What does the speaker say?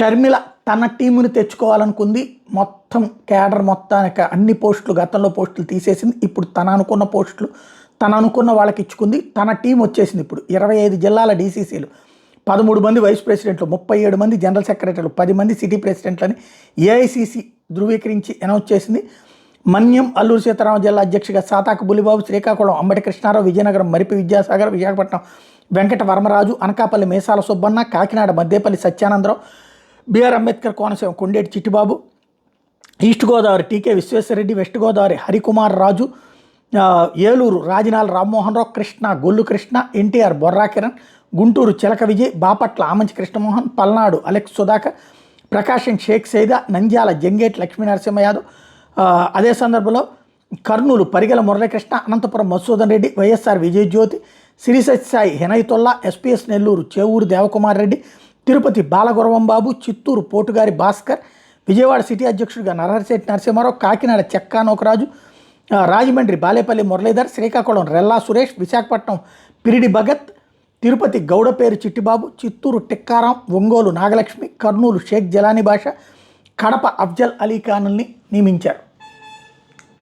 షర్మిల తన టీముని తెచ్చుకోవాలనుకుంది. మొత్తం కేడర్ మొత్తానికి అన్ని పోస్టులు గతంలో పోస్టులు తీసేసింది. ఇప్పుడు తన అనుకున్న పోస్టులు తన అనుకున్న వాళ్ళకి ఇచ్చుకుంది. తన టీం వచ్చేసింది. ఇప్పుడు 25 జిల్లాల డీసీసీలు, 13 మంది వైస్ ప్రెసిడెంట్లు, 37 మంది జనరల్ సెక్రటరీలు, 10 మంది సిటీ ప్రెసిడెంట్లని ఏఐసీసీ ధృవీకరించి అనౌన్స్ చేసింది. మన్యం అల్లూరు సీతారామ జిల్లా అధ్యక్షుడిగా సాతాకు బులిబాబు, శ్రీకాకుళం అంబటి కృష్ణారావు, విజయనగరం మరిపి విద్యాసాగర్, విశాఖపట్నం వెంకట వర్మరాజు, అనకాపల్లి మేసాల సుబ్బన్న, కాకినాడ మద్దేపల్లి సత్యానందరావు, బిఆర్ అంబేద్కర్ కోనసీమ కొండేటి చిట్టిబాబు, ఈస్ట్ గోదావరి టీకే విశ్వేశ్వరరెడ్డి, వెస్ట్ గోదావరి హరికుమార్ రాజు, ఏలూరు రాజనాల రామ్మోహన్ రావు, కృష్ణ గొల్లు కృష్ణ, ఎన్టీఆర్ బొర్రా కిరణ్, గుంటూరు చిలక విజయ్, బాపట్ల ఆమంచి కృష్ణమోహన్, పల్నాడు అలెక్స్ సుధాకర్, ప్రకాశం షేక్ సైదా, నంద్యాల జంగేటి లక్ష్మీనరసింహ యాదవ్, అదే సందర్భంలో కర్నూలు పరిగెల మురళీకృష్ణ, అనంతపురం మధుసూదన్ రెడ్డి, వైఎస్ఆర్ విజయజ్యోతి, శ్రీసత్యసాయి హెనైతుల్లా, ఎస్పీఎస్ నెల్లూరు చేవూరు దేవకుమార్ రెడ్డి, తిరుపతి బాలగురవం బాబు, చిత్తూరు పోటుగారి భాస్కర్, విజయవాడ సిటీ అధ్యక్షుడిగా నరహరిశెట్టి నరసింహారావు, కాకినాడ చెక్కా నోకరాజు, రాజమండ్రి బాలేపల్లి మురళీధర్, శ్రీకాకుళం రెల్లా సురేష్, విశాఖపట్నం పిరిడి భగత్, తిరుపతి గౌడపేరు చిట్టిబాబు, చిత్తూరు టిక్కారాం, ఒంగోలు నాగలక్ష్మి, కర్నూలు షేక్ జలానీ భాష, కడప అఫ్జల్ అలీ ఖాన్ని నియమించారు.